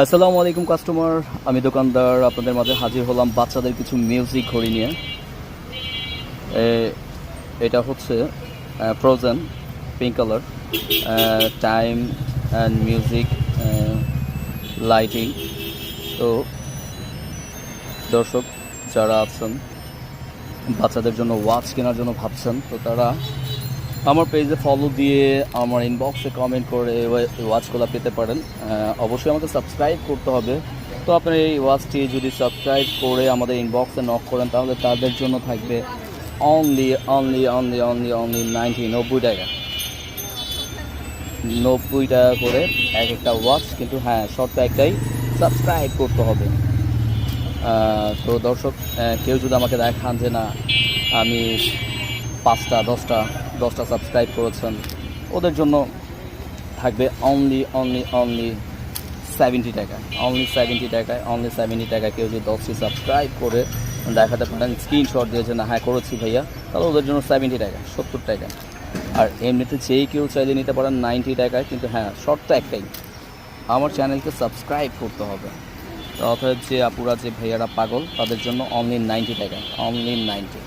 আসসালামু আলাইকুম কাস্টমার, আমি দোকানদার আপনাদের মাঝে হাজির হলাম বাচ্চাদের কিছু মিউজিক ঘড়ি নিয়ে। এটা হচ্ছে frozen pink colour, time and music lighting. তো দর্শক যারা আছেন বাচ্চাদের জন্য ওয়াচ কেনার জন্য ভাবছেন, তো তারা আমার পেজে ফলো দিয়ে আমার ইনবক্সে কমেন্ট করে ওয়াচগুলো পেতে পারেন। অবশ্যই আমাকে সাবস্ক্রাইব করতে হবে। তো আপনার এই ওয়াচটি যদি সাবস্ক্রাইব করে আমাদের ইনবক্সে নক করেন তাহলে তাদের জন্য থাকবে only only only only only 90 টাকা, 90 টাকা করে এক একটা ওয়াচ। কিন্তু হ্যাঁ, শর্ত একটাই, সাবস্ক্রাইব করতে হবে। তো দর্শক, কেউ যদি আমাকে দেখান যে না আমি 5টা 10টা সাবস্ক্রাইব করেছেন, ওদের জন্য থাকবে অনলি অনলি অনলি 70 টাকা, অনলি 70 টাকায়, অনলি 70 টাকা। কেউ যদি 10টি সাবস্ক্রাইব করে দেখাতে পারেন স্ক্রিনশট দিয়েছে না হ্যাঁ করেছি ভাইয়া, তাহলে ওদের জন্য 70 টাকা, 70 টাকা। আর এমনিতে যেই কেউ চাইলে নিতে পারেন 90 টাকায়। কিন্তু হ্যাঁ, শর্ত একটাই, আমার চ্যানেলকে সাবস্ক্রাইব করতে হবে। তো অর্থাৎ যে আপুরা যে ভাইয়ারা পাগল তাদের জন্য অনলি 90 টাকা, অনলি 90।